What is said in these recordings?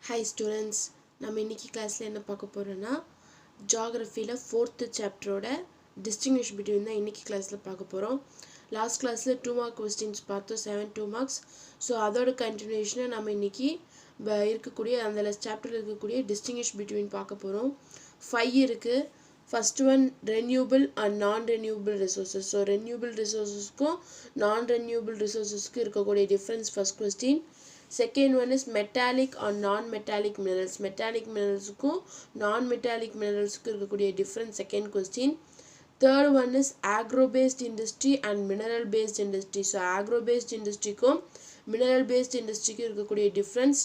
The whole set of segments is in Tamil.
Hi students, நம்ம இன்னைக்கு கிளாஸ்ல என்ன பார்க்க போறோம்னா ஜியோகிராஃபில 4th சாப்டரோட distinguish between தான் இன்னைக்கு கிளாஸ்ல பார்க்க போறோம். லாஸ்ட் கிளாஸ்ல 2 மார்க் क्वेश्चंस பார்த்தோம் 7 2 மார்க்ஸ். சோ அதோட கண்டினியூஷனை நம்ம இன்னைக்கு இருக்கக்கூடிய அந்த சாப்டர்ல இருக்கக்கூடிய distinguish between பார்க்க போறோம். 5 இருக்கு. First one renewable and non-renewable resources. So renewable resources க்கும் non-renewable resources க்கு இருக்கக்கூடிய difference first question. Second one is metallic or non-metallic minerals. Metallic minerals க்கும் non-metallic minerals க்கு இருக்கக்கூடிய difference second question. Third one is agro-based industry and mineral-based industry. So agro-based industry க்கும் mineral-based industry க்கு இருக்கக்கூடிய difference.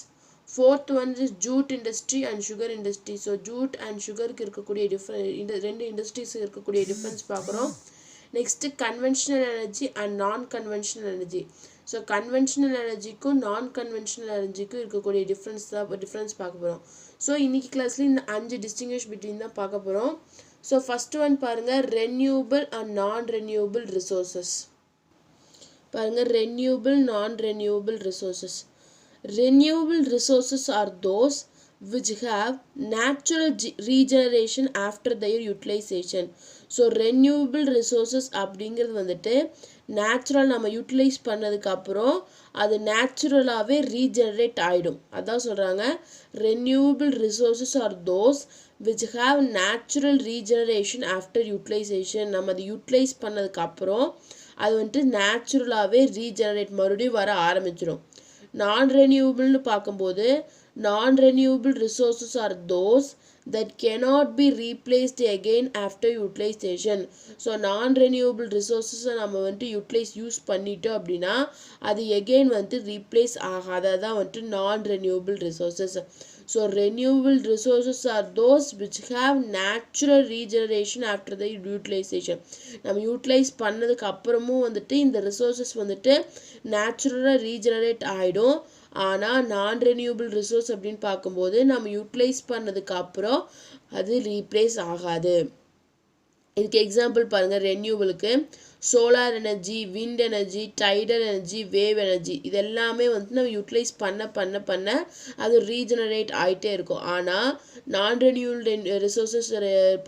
Fourth one is jute industry and sugar industry. So jute and sugar க்கு இருக்கக்கூடிய difference ரெண்டு industries இருக்கக்கூடிய difference பார்க்கறோம். Next conventional energy and non-conventional energy. So conventional energy க்கும் non-conventional energy க்கும் இருக்கக்கூடிய difference பார்க்க போறோம். So இன்னைக்கு கிளாஸ்ல இந்த 5 distinguish between தான் பார்க்க போறோம். So first one பாருங்க renewable and non-renewable resources. பாருங்க renewable non-renewable resources. Renewable resources are those which have natural regeneration after their utilization. So renewable resources அப்படிங்கிறது வந்துட்டு நேச்சுரல் நம்ம யூட்டிலைஸ் பண்ணதுக்கு அப்புறம் அது நேச்சுரலாவே ரீஜெனரேட் ஆயிடும். அதான் சொல்றாங்க renewable resources are those which have natural regeneration after utilization. நம்ம அதை யூட்டிலைஸ் பண்ணதுக்கு அப்புறம் அது வந்துட்டு நேச்சுரலாவே ரீஜெனரேட் மறுபடியும் வர ஆரம்பிச்சிடும். Non-renewable னு பார்க்கும்போது non-renewable resources are those that cannot be replaced again after utilization. So non-renewable resources நம்ம வந்து யூஸ் பண்ணிட்டோம் அப்படின்னா அது again வந்து replace ஆகாததான் வந்து non-renewable resources. So renewable resources are those which have natural regeneration after the utilization. நம்ம யூட்டிலைஸ் பண்ணதுக்கு அப்புறமும் வந்துட்டு இந்த ரிசோர்சஸ் வந்துட்டு நேச்சுரலா ரீஜெனரேட் ஆயிடும். ஆனா நான் ரெனியூபிள் ரிசோர்ஸ் அப்படின்னு பார்க்கும்போது நம்ம யூட்டிலைஸ் பண்ணதுக்கு அப்புறம் அது ரீப்ளேஸ் ஆகாது. இதுக்கு எக்ஸாம்பிள் பாருங்க ரெனியூபிளுக்கு solar energy, wind energy, tidal energy, wave energy இது எல்லாமே வந்து நம்ம யூட்டிலைஸ் பண்ண அது ரீஜெனரேட் ஆயிட்டே இருக்கும். ஆனால் நான் ரெனியூபிள் ரிசோர்சஸ்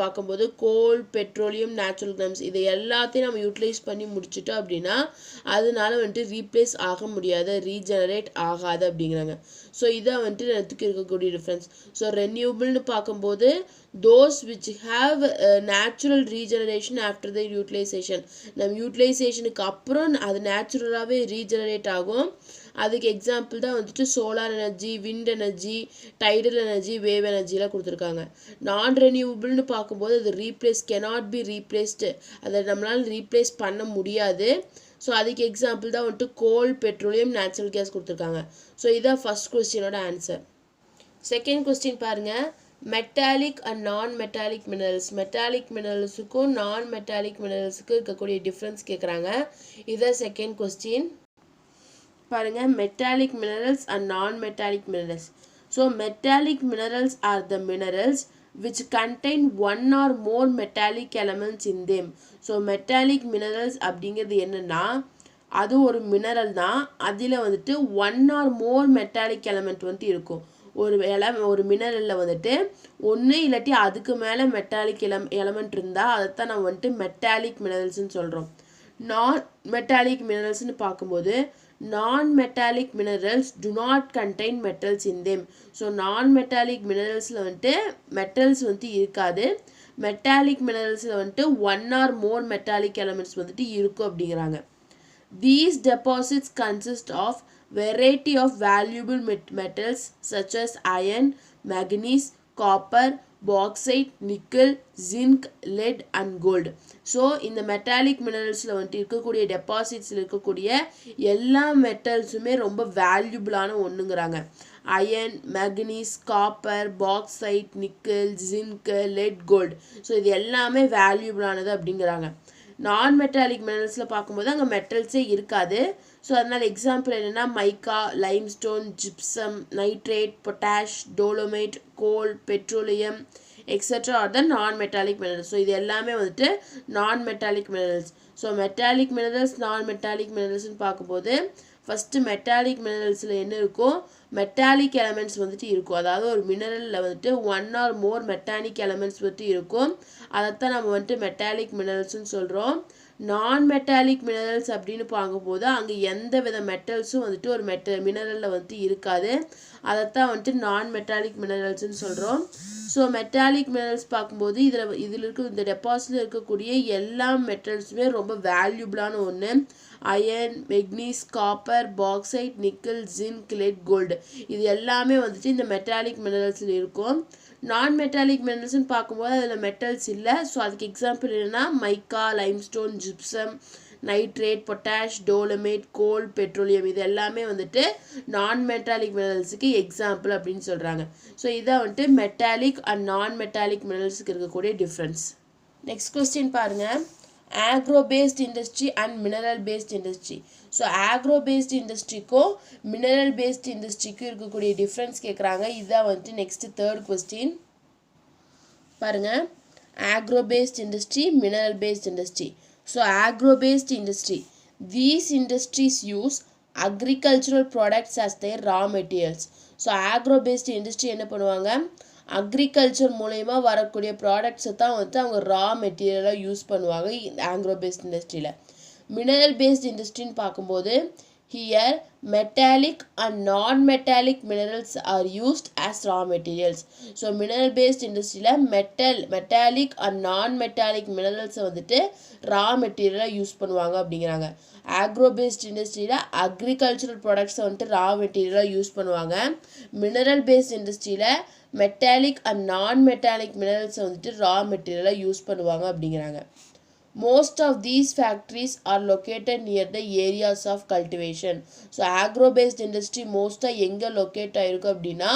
பார்க்கும்போது கோல், பெட்ரோலியம், நேச்சுரல் கேஸ் இது எல்லாத்தையும் நம்ம யூட்டிலைஸ் பண்ணி முடிச்சிட்டோம் அப்படின்னா அதனால வந்துட்டு ரீப்ளேஸ் ஆக முடியாது, ரீஜெனரேட் ஆகாது அப்படிங்கிறாங்க. ஸோ இதான் வந்துட்டு எனக்கு இருக்கக்கூடிய டிஃப்ரென்ஸ். ஸோ ரெனியூபிள்னு பார்க்கும்போது those which have natural regeneration after the utilization. நம்ம யூட்டிலைசேஷனுக்கு அப்புறம் அது நேச்சுரலாகவே ரீஜெனரேட் ஆகும். அதுக்கு எக்ஸாம்பிள் தான் வந்துட்டு solar energy, wind energy, tidal energy, wave எனர்ஜிலாம் கொடுத்துருக்காங்க. நான் ரெனியூபிள்னு பார்க்கும்போது அது cannot be replaced, அதை நம்மளால் ரீப்ளேஸ் பண்ண முடியாது. ஸோ அதுக்கு எக்ஸாம்பிள் தான் வந்துட்டு கோல், பெட்ரோலியம், நேச்சுரல் கேஸ் கொடுத்துருக்காங்க. ஸோ இதான் ஃபர்ஸ்ட் கொஸ்டினோட ஆன்சர். செகண்ட் கொஸ்டின் பாருங்க metallic and non metallic minerals. Metallic மினரல்ஸுக்கும் நான் மெட்டாலிக் மினரல்ஸுக்கும் இருக்கக்கூடிய டிஃப்ரென்ஸ் கேட்குறாங்க. இதான் செகண்ட் கொஸ்டின். பாருங்க metallic minerals and non metallic minerals. So metallic minerals are the minerals which contain one or more metallic elements in them. So metallic minerals அப்படிங்கிறது என்னன்னா அது ஒரு மினரல் தான், அதில் வந்துட்டு one or more metallic element வந்து இருக்கும். ஒரு மினரலில் வந்துட்டு ஒன்று இல்லாட்டி அதுக்கு மேலே மெட்டாலிக் எலமெண்ட் இருந்தால் அதைத்தான் நம்ம வந்துட்டு மெட்டாலிக் மினரல்ஸ்ன்னு சொல்கிறோம். நான் மெட்டாலிக் மினரல்ஸ்னு பார்க்கும்போது non metallic minerals do not contain metals in them. So non metallic மினரல்ஸில் வந்துட்டு மெட்டல்ஸ் வந்து இருக்காது. மெட்டாலிக் மினரல்ஸில் வந்துட்டு one or more metallic elements வந்துட்டு இருக்கும் அப்படிங்கிறாங்க. These deposits consist of variety of valuable metals such as iron, manganese, copper, bauxite, nickel, zinc, lead and gold. So இந்த மெட்டாலிக் மினரல்ஸில் வந்துட்டு இருக்கக்கூடிய டெபாசிட்ஸில் இருக்கக்கூடிய எல்லா மெட்டல்ஸுமே ரொம்ப வேல்யூபிளான ஒன்றுங்கிறாங்க. Iron, manganese, copper, bauxite, nickel, zinc, lead, gold. So இது எல்லாமே வேல்யூபிளானது அப்படிங்கிறாங்க. நான் மெட்டாலிக் மினரல்ஸில் பார்க்கும்போது அங்கே மெட்டல்ஸே இருக்காது. ஸோ அதனால் எக்ஸாம்பிள் என்னென்னா mica, limestone, gypsum, nitrate, potash, dolomite, coal, petroleum etcetera are the non metallic minerals. So இது எல்லாமே வந்துட்டு non metallic minerals. So metallic minerals non metallic மினரல்ஸ்னு பார்க்கும்போது ஃபர்ஸ்ட் மெட்டாலிக் மினரல்ஸ்ல என்ன இருக்கும் மெட்டாலிக் எலிமெண்ட்ஸ் வந்துட்டு இருக்கும் அதாவது ஒரு மினரல்ல வந்துட்டு one or more metallic elements வந்துட்டு இருக்கும் அதைத்தான் நம்ம வந்துட்டு மெட்டாலிக் மினரல்ஸ்னு சொல்றோம் நான் மெட்டாலிக் மினரல்ஸ் அப்படின்னு பார்க்கும்போது அங்கே எந்த வித மெட்டல்ஸும் வந்துட்டு ஒரு மினரலில் வந்துட்டு இருக்காது அதைத்தான் வந்துட்டு நான் மெட்டாலிக் மினரல்ஸ்னு சொல்கிறோம் ஸோ மெட்டாலிக் மினரல்ஸ் பார்க்கும்போது இதில் இருக்க இந்த டெபாசிட்டில் இருக்கக்கூடிய எல்லா மெட்டல்ஸுமே ரொம்ப வேல்யூபிளான ஒன்று iron manganese copper bauxite nickel zinc lead gold இது எல்லாமே வந்துட்டு இந்த மெட்டாலிக் மினரல்ஸில் இருக்கும் நான் மெட்டாலிக் மினரல்ஸ்னு பார்க்கும்போது அதில் மெட்டல்ஸ் இல்லை ஸோ அதுக்கு எக்ஸாம்பிள் என்னன்னா mica limestone gypsum nitrate potash dolomite coal petroleum இது எல்லாமே வந்துட்டு நான் மெட்டாலிக் மினரல்ஸுக்கு எக்ஸாம்பிள் அப்படின்னு சொல்கிறாங்க ஸோ இதான் வந்துட்டு மெட்டாலிக் அண்ட் நான் மெட்டாலிக் மினரல்ஸுக்கு இருக்கக்கூடிய டிஃப்ரென்ஸ் நெக்ஸ்ட் கொஸ்டின் பாருங்கள் agro based industry and mineral based industry so agro based industry ko mineral based industry ku irukkudiya difference kekranga idha vandu next third question parunga agro based industry mineral based industry so agro based industry these industries use agricultural products as their raw materials so agro based industry enna பண்ணுவாங்க அக்ரிகல்ச்சர் மூலமா வரக்கூடிய ப்ராடக்ட்ஸை தான் வந்து அவங்க ரா மெட்டீரியலாக யூஸ் பண்ணுவாங்க ஆக்ரோ பேஸ்ட் இண்டஸ்ட்ரியில் மினரல் பேஸ்ட் இண்டஸ்ட்ரின்னு பார்க்கும்போது here metallic and non metallic minerals are used as raw materials so mineral based இண்டஸ்ட்ரியில் மெட்டாலிக் அண்ட் நான் மெட்டாலிக் மினரல்ஸை வந்துட்டு ரா மெட்டீரியலாக யூஸ் பண்ணுவாங்க அப்படிங்கிறாங்க ஆக்ரோ பேஸ்ட் இண்டஸ்ட்ரியில் அக்ரிகல்ச்சரல் ப்ராடக்ட்ஸை வந்துட்டு ரா மெட்டீரியலாக யூஸ் பண்ணுவாங்க மினரல் பேஸ்ட் இண்டஸ்ட்ரியில் மெட்டாலிக் அண்ட் நான் மெட்டாலிக் மினரல்ஸை வந்துட்டு ரா மெட்டீரியலாக யூஸ் பண்ணுவாங்க அப்படிங்கிறாங்க most of these factories are located near the areas of cultivation so agro based industry மோஸ்ட்டாக எங்கே லொக்கேட் ஆகிருக்கும் அப்படின்னா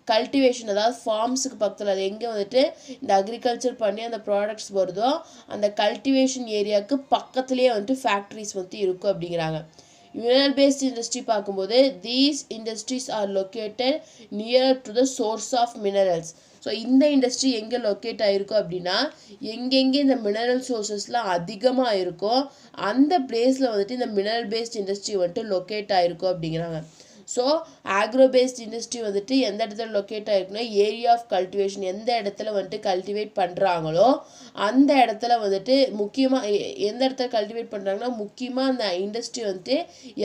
கல்டிவேஷன் அதாவது ஃபார்ம்ஸுக்கு பக்கத்தில் அது எங்கே வந்துட்டு இந்த அக்ரிகல்ச்சர் பண்ணி அந்த ப்ராடக்ட்ஸ் வருதோ அந்த கல்டிவேஷன் ஏரியாவுக்கு பக்கத்துலேயே வந்துட்டு ஃபேக்ட்ரிஸ் வந்துட்டு இருக்கும் அப்படிங்கிறாங்க மினரல் பேஸ்ட் இண்டஸ்ட்ரி பார்க்கும்போது these industries are located near to the source of minerals so இந்த இண்டஸ்ட்ரி எங்கே லொக்கேட் ஆகிருக்கும் அப்படின்னா எங்கெங்கே இந்த மினரல் சோர்ஸஸ்லாம் அதிகமாக இருக்கோ அந்த பிளேஸில் வந்துட்டு இந்த மினரல் பேஸ்ட் இண்டஸ்ட்ரி வந்துட்டு லொக்கேட் ஆகிருக்கும் அப்படிங்கிறாங்க ஸோ ஆக்ரோ பேஸ்ட் இண்டஸ்ட்ரி வந்துட்டு எந்த இடத்துல லொக்கேட் ஆகிருக்குன்னா ஏரியா ஆஃப் கல்டிவேஷன் எந்த இடத்துல வந்துட்டு கல்டிவேட் பண்ணுறாங்களோ அந்த இடத்துல வந்துட்டு முக்கியமாக எந்த இடத்துல கல்டிவேட் பண்ணுறாங்கன்னா முக்கியமாக அந்த இண்டஸ்ட்ரி வந்துட்டு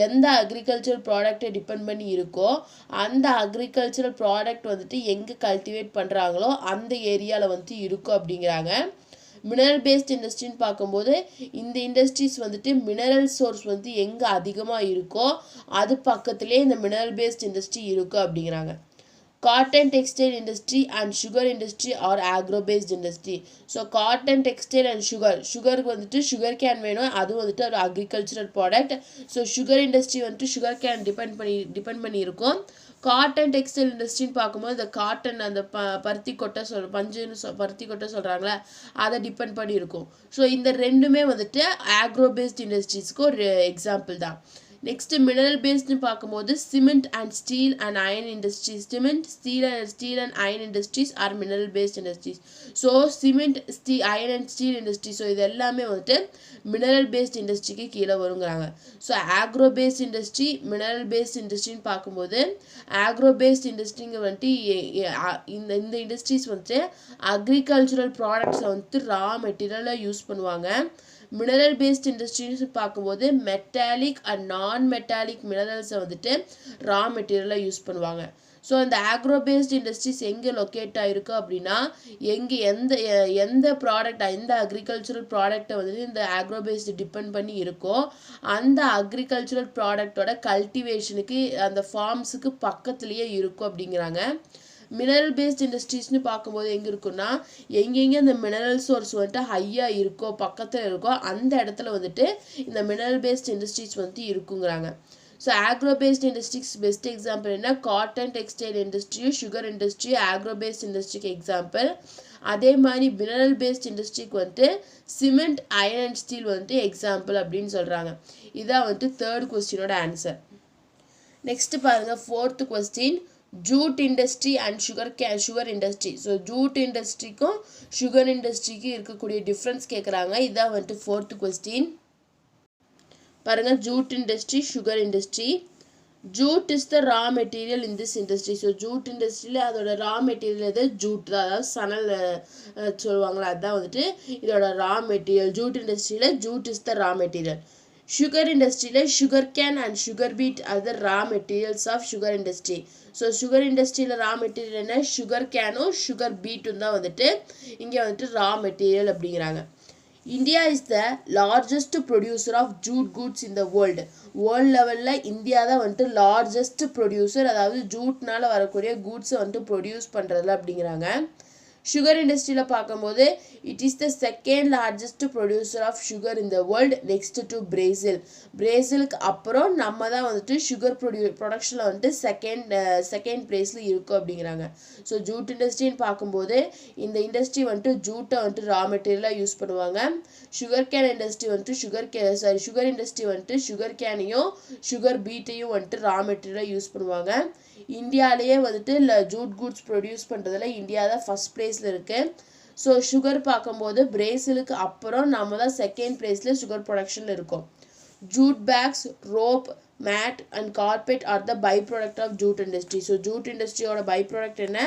எந்த அக்ரிகல்ச்சர் ப்ராடக்டை டிபெண்ட் பண்ணி இருக்கோ அந்த அக்ரிகல்ச்சரல் ப்ராடக்ட் வந்துட்டு எங்கே கல்டிவேட் பண்ணுறாங்களோ அந்த ஏரியாவில் வந்துட்டு இருக்கும் அப்படிங்கிறாங்க மினரல் பேஸ்ட் இண்டஸ்ட்ரின்னு பார்க்கும்போது இந்த இண்டஸ்ட்ரீஸ் வந்துட்டு மினரல் சோர்ஸ் வந்து எங்கே அதிகமாக இருக்கோ அது பக்கத்துலேயே இந்த மினரல் பேஸ்ட் இண்டஸ்ட்ரி இருக்கும் அப்படிங்கிறாங்க cotton textile industry and sugar industry or agro based industry so cotton textile and சுகருக்கு வந்துட்டு சுகர் கேன் வேணும் அதுவும் வந்துட்டு ஒரு agricultural product so sugar industry வந்துட்டு சுகர் கேன் டிபெண்ட் பண்ணி இருக்கும் காட்டன் டெக்ஸ்டைல் இண்டஸ்ட்ரின்னு பார்க்கும்போது இந்த காட்டன் அந்த பருத்தி கொட்டை பஞ்சுன்னு பருத்தி கொட்டை சொல்கிறாங்களே அதை டிபெண்ட் பண்ணி இருக்கும் ஸோ இந்த ரெண்டுமே வந்துட்டு ஆக்ரோ பேஸ்ட் இண்டஸ்ட்ரீஸ்க்கு ஒரு எக்ஸாம்பிள் தான் நெக்ஸ்ட் மினரல் பேஸ்ட்னு பார்க்கும்போது cement and steel and iron industries cement steel and iron industries are mineral based industries so cement iron and steel industry so இது எல்லாமே வந்துட்டு மினரல் பேஸ்ட் இண்டஸ்ட்ரிக்கு கீழே வருங்கிறாங்க so agro based industry mineral based இண்டஸ்ட்ரின்னு பார்க்கும்போது ஆக்ரோ பேஸ்ட் இண்டஸ்ட்ரிங்க வந்துட்டு இந்த இண்டஸ்ட்ரீஸ் வந்துட்டு அக்ரிகல்ச்சரல் ப்ராடக்ட்ஸை வந்துட்டு ரா மெட்டீரியலாக யூஸ் பண்ணுவாங்க மினரல் பேஸ்ட் இண்டஸ்ட்ரிஸ் பார்க்கும்போது மெட்டாலிக் அண்ட் நான் மெட்டாலிக் மினரல்ஸை வந்துட்டு ரா மெட்டீரியலாக யூஸ் பண்ணுவாங்க ஸோ இந்த ஆக்ரோ பேஸ்ட் இண்டஸ்ட்ரீஸ் எங்கே லொக்கேட் ஆகிருக்கு அப்படின்னா எங்கே எந்த ப்ராடக்ட் எந்த அக்ரிகல்ச்சரல் ப்ராடக்டை வந்துட்டு இந்த ஆக்ரோ பேஸ்ட் டிபெண்ட் பண்ணி இருக்கோ அந்த அக்ரிகல்ச்சரல் ப்ராடக்டோட கல்டிவேஷனுக்கு அந்த ஃபார்ம்ஸுக்கு பக்கத்துலேயே இருக்கும் அப்படிங்கிறாங்க மினரல் பேஸ்ட் இண்டஸ்ட்ரீஸ்னு பார்க்கும்போது எங்கே இருக்குன்னா எங்கெங்கே இந்த மினரல் சோர்ஸ் வந்துட்டு ஹையாக இருக்கோ பக்கத்தில் இருக்கோ அந்த இடத்துல வந்துட்டு இந்த மினரல் பேஸ்ட் இண்டஸ்ட்ரீஸ் வந்துட்டு இருக்குங்கிறாங்க so agro based industries best example என்ன காட்டன் டெக்ஸ்டைல் இண்டஸ்ட்ரியும் சுகர் இண்டஸ்ட்ரியும் ஆக்ரோ பேஸ்ட் இண்டஸ்ட்ரிக்கு எக்ஸாம்பிள் அதே மாதிரி மினரல் பேஸ்ட் இண்டஸ்ட்ரிக்கு வந்துட்டு சிமெண்ட் அயன் அண்ட் ஸ்டீல் வந்துட்டு எக்ஸாம்பிள் அப்படின்னு சொல்கிறாங்க இதான் வந்துட்டு தேர்ட் கொஸ்டினோட ஆன்சர் நெக்ஸ்ட் பாருங்கள் fourth question jute industry and sugar industry so jute இண்டஸ்ட்ரிக்கும் சுகர் இண்டஸ்ட்ரிக்கும் இருக்கக்கூடிய டிஃப்ரென்ஸ் கேட்குறாங்க இதான் வந்துட்டு ஃபோர்த் கொஸ்டின் பாருங்கள் jute industry sugar industry jute is the raw material in this industry. So jute industry அதோட raw material எது jute தான், அதாவது சணல் சொல்லுவாங்களா, அதான் வந்துட்டு இதோட raw material. jute industry jute is the raw material. sugar industry sugar cane and sugar beet are the raw materials of sugar industry. So sugar industry raw material என்ன sugar cane sugar beet தான் வந்துட்டு இங்கே வந்துட்டு raw material அப்படிங்கிறாங்க. India is the largest producer of jute goods in the world. World level India தான் வந்துட்டு largest producer, அதாவது ஜூட்னால வரக்கூடிய goods வந்துட்டு ப்ரொடியூஸ் பண்ணுறதுல அப்படிங்கிறாங்க. சுகர் இண்டஸ்ட்ரியில் பார்க்கும்போது it is the second largest producer of sugar in the world next to Brazil. பிரேசிலுக்கு அப்புறம் நம்ம தான் வந்துட்டு சுகர் ப்ரொடக்ஷனில் வந்துட்டு செகண்ட் பிளேஸில் இருக்கும் அப்படிங்கிறாங்க. ஸோ ஜூட் இண்டஸ்ட்ரின்னு பார்க்கும்போது இந்த இண்டஸ்ட்ரி வந்துட்டு ஜூட்டை வந்துட்டு ரா மெட்டீரியலாக யூஸ் பண்ணுவாங்க. சுகர் கேன் இண்டஸ்ட்ரி வந்துட்டு சுகர் இண்டஸ்ட்ரி வந்துட்டு சுகர் கேனையும் சுகர் பீட்டையும் வந்துட்டு ரா மெட்டீரியலாக யூஸ் பண்ணுவாங்க. இந்தியாவிலேயே வந்துட்டு ஜூட் குட்ஸ் ப்ரொடியூஸ் பண்ணுறதுல இந்தியா தான் ஃபஸ்ட் பிளேஸில் இருக்குது. ஸோ சுகர் பார்க்கும்போது பிரேசிலுக்கு அப்புறம் நம்ம தான் செகண்ட் பிளேஸில் சுகர் ப்ரொடக்ஷனில் இருக்கோம். Jute bags, rope, mat and carpet are the by product of jute industry. So jute இண்டஸ்ட்ரியோட பை ப்ராடக்ட் என்ன?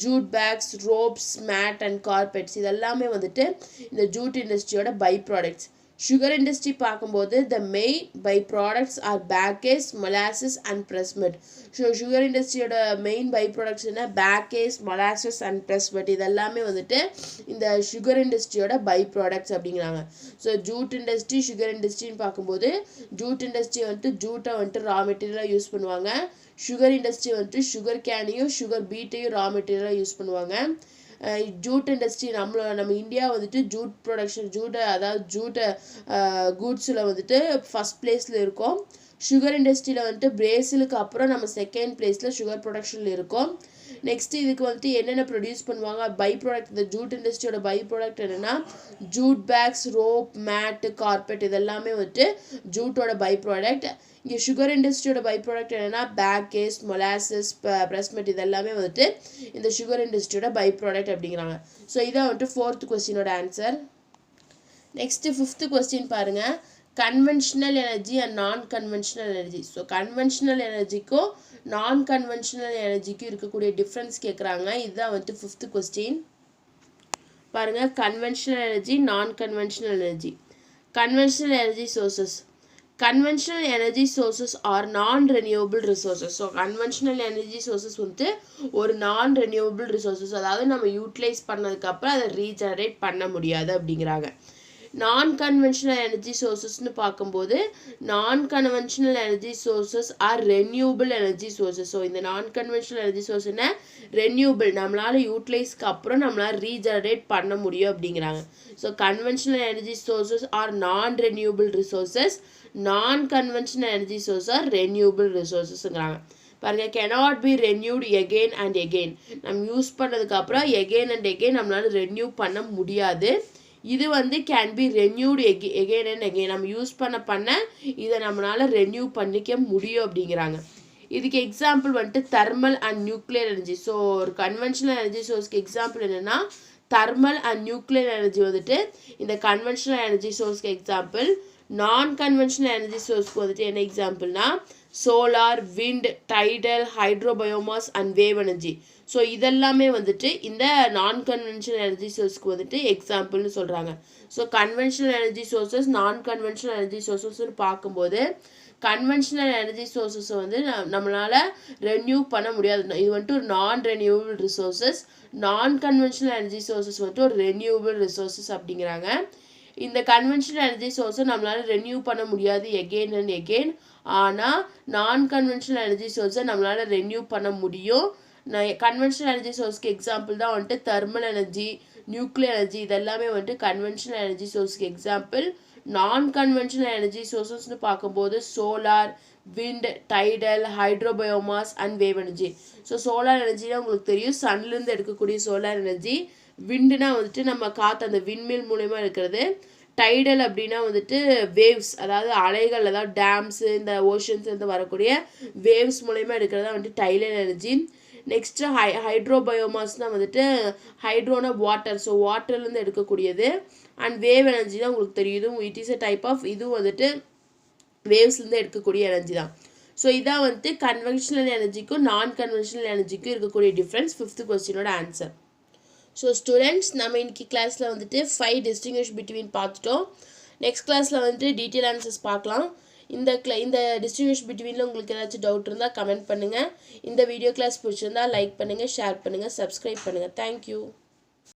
Jute bags, ropes, mat and carpets இதெல்லாமே வந்துட்டு இந்த ஜூட் இண்டஸ்ட்ரியோட பை ப்ராடக்ட்ஸ். சுகர் இண்டஸ்ட்ரி பார்க்கும்போது the main by products are bagasse, molasses and press mud. So sugar இண்டஸ்ட்ரியோட மெயின் பை ப்ராடக்ட்ஸ் என்ன? பேக்கேஸ், மொலாசஸ் அண்ட் ப்ரெஸ்மெட் இதெல்லாமே வந்துட்டு இந்த சுகர் இண்டஸ்ட்ரியோட பை ப்ராடக்ட்ஸ் அப்படிங்கிறாங்க. ஸோ ஜூட் இண்டஸ்ட்ரி, சுகர் இண்டஸ்ட்ரின்னு பார்க்கும்போது ஜூட் இண்டஸ்ட்ரி வந்துட்டு ஜூட்டை வந்துட்டு ரா மெட்டீரியலாக யூஸ் பண்ணுவாங்க. சுகர் இண்டஸ்ட்ரி வந்துட்டு சுகர் கேனையும் சுகர் பீட்டையும் ரா மெட்டீரியலாக யூஸ் பண்ணுவாங்க. ஜூட் இண்டஸ்ட்ரி நம்ம இந்தியா வந்துட்டு ஜூட் ப்ரொடக்ஷன் ஜூட்டை கூட்ஸில் வந்துட்டு ஃபஸ்ட் பிளேஸில் இருக்கோம். சுகர் இண்டஸ்ட்ரியில் வந்துட்டு பிரேசிலுக்கு அப்புறம் நம்ம செகண்ட் பிளேஸில் சுகர் ப்ரொடக்ஷனில் இருக்கோம். நெக்ஸ்ட் இதுக்கு வந்துட்டு என்னென்ன ப்ரொடியூஸ் பண்ணுவாங்க? By product. இந்த ஜூட் இண்டஸ்ட்ரியோட பை ப்ராடக்ட் என்னென்னா jute bags, rope, mat, carpet இதெல்லாமே வந்துட்டு ஜூட்டோட பை ப்ராடக்ட். இங்கே சுகர் இண்டஸ்ட்ரியோட பை ப்ராடக்ட் என்னென்னா பேக்கேஸ், மொலாசஸ், ப்ரெஸ்மெட் இதெல்லாமே வந்துட்டு இந்த சுகர் இண்டஸ்ட்ரியோட பை ப்ராடக்ட் அப்படிங்கிறாங்க. ஸோ இதான் வந்துட்டு 4th கொஸ்டினோட ஆன்சர். நெக்ஸ்ட்டு 5th கொஸ்டின் பாருங்கள். Conventional energy and non conventional energy. So conventional எனர்ஜிக்கும் நான் கன்வென்ஷனல் எனர்ஜிக்கும் இருக்கக்கூடிய டிஃப்ரென்ஸ் கேட்குறாங்க. இதுதான் வந்துட்டு 5th கொஸ்டின். பாருங்கள், கன்வென்ஷனல் எனர்ஜி, நான் conventional energy. Conventional energy sources. Conventional energy sources are non-renewable resources. So conventional energy sources வந்துட்டு ஒரு non-renewable resources, அதாவது நம்ம யூட்டிலைஸ் பண்ணதுக்கப்புறம் அதை ரீஜெனரேட் பண்ண முடியாது அப்படிங்கிறாங்க. நான் கன்வென்ஷனல் எனர்ஜி சோர்சஸ்னு பார்க்கும்போது non conventional energy sources are renewable energy sources. So இந்த நான் கன்வென்ஷனல் எனர்ஜி சோர்ஸ் என்ன? ரெனியூபிள், நம்மளால் யூட்டிலைஸ்க்கு அப்புறம் நம்மளால் ரீஜெனரேட் பண்ண முடியும் அப்படிங்கிறாங்க. So conventional energy sources are non renewable resources, non conventional energy source are renewable ரிசோர்ஸஸ்ங்கிறாங்க. பாருங்கள், cannot be renewed again and again. நம்ம யூஸ் பண்ணதுக்கப்புறம் again and again நம்மளால் ரெனியூ பண்ண முடியாது. இது வந்து can be renewed again and again, நம்ம யூஸ் பண்ண இதை நம்மளால் ரெனியூ பண்ணிக்க முடியும் அப்படிங்கிறாங்க. இதுக்கு எக்ஸாம்பிள் வந்துட்டு thermal and nuclear energy. So ஒரு கன்வென்ஷனல் எனர்ஜி சோர்ஸ்க்கு எக்ஸாம்பிள் என்னென்னா தெர்மல் அண்ட் நியூக்ளியர் எனர்ஜி வந்துட்டு இந்த கன்வென்ஷனல் எனர்ஜி சோர்ஸ்க்கு எக்ஸாம்பிள். நான் கன்வென்ஷனல் எனர்ஜி சோர்ஸ்க்கு வந்துட்டு என்ன எக்ஸாம்பிள்னா solar, wind, tidal, hydro biomass and wave energy. So இதெல்லாமே வந்துட்டு இந்த நான் கன்வென்ஷனல் எனர்ஜி சோர்ஸ்க்கு வந்துட்டு எக்ஸாம்பிள்னு சொல்கிறாங்க. So conventional energy sources, non conventional energy சோர்சஸ்ன்னு பார்க்கும்போது கன்வென்ஷனல் எனர்ஜி சோர்சஸை வந்து நம்மளால் ரெனியூ பண்ண முடியாது. இது வந்துட்டு ஒரு நான் renewable resources. Non conventional energy sources வந்துட்டு ஒரு ரெனியூபிள் ரிசோர்சஸ் அப்படிங்கிறாங்க. இந்த கன்வென்ஷனல் எனர்ஜி சோர்ஸை நம்மளால் ரெனியூ பண்ண முடியாது எகெயின் அண்ட் எகெயின். ஆனால் நான் கன்வென்ஷனல் எனர்ஜி சோர்ஸை நம்மளால் ரெனியூ பண்ண முடியும். கன்வென்ஷனல் எனர்ஜி சோர்ஸ்க்கு எக்ஸாம்பிள் தான் வந்துட்டு தெர்மல் எனர்ஜி, நியூக்ளியர் எனர்ஜி இதெல்லாமே வந்துட்டு கன்வென்ஷனல் எனர்ஜி சோர்ஸ்க்கு எக்ஸாம்பிள். நான் கன்வென்ஷனல் எனர்ஜி சோர்சஸ்னு பார்க்கும்போது solar, wind, tidal, hydro biomass and wave energy. So solar எனர்ஜினா உங்களுக்கு தெரியும், சன்லேருந்து எடுக்கக்கூடிய சோலார் எனர்ஜி. விண்டுனா வந்துட்டு நம்ம காற்று அந்த விண்மில் மூலயமா இருக்கிறது. டைடல் அப்படின்னா வந்துட்டு வேவ்ஸ், அதாவது அலைகள், அதாவது டேம்ஸு, இந்த ஓஷன்ஸ்லேருந்து வரக்கூடிய வேவ்ஸ் மூலயமா எடுக்கிறதா வந்துட்டு டைடல் எனர்ஜி. நெக்ஸ்ட்டு ஹைட்ரோபயோமாஸ்னால் வந்துட்டு ஹைட்ரோனா வாட்டர், ஸோ வாட்டர்லேருந்து எடுக்கக்கூடியது. அண்ட் வேவ் எனர்ஜி தான் உங்களுக்கு தெரியும், it is a type of, இதுவும் வந்துட்டு வேவ்ஸ்லேருந்து எடுக்கக்கூடிய எனர்ஜி தான். ஸோ இதான் வந்துட்டு கன்வென்ஷனல் எனர்ஜிக்கும் நான் கன்வென்ஷனல் எனர்ஜிக்கும் இருக்கக்கூடிய டிஃப்ரென்ஸ் 5th கொஸ்டினோட ஆன்சர். ஸோ ஸ்டூடெண்ட்ஸ் நம்ம இன்னைக்கு கிளாஸில் வந்துட்டு 5 டிஸ்டிங்விஷ் பிட்வீன் பார்த்துட்டோம். நெக்ஸ்ட் கிளாஸில் வந்துட்டு டீட்டெயில் ஆன்சர்ஸ் பார்க்கலாம். இந்த டிஸ்டிங்விஷ் பிட்வீனில் உங்களுக்கு ஏதாச்சும் டவுட் இருந்தால் கமெண்ட் பண்ணுங்கள். இந்த வீடியோ கிளாஸ் பிடிச்சிருந்தால் லைக் பண்ணுங்கள், ஷேர் பண்ணுங்கள், சப்ஸ்கிரைப் பண்ணுங்கள். தேங்க்யூ.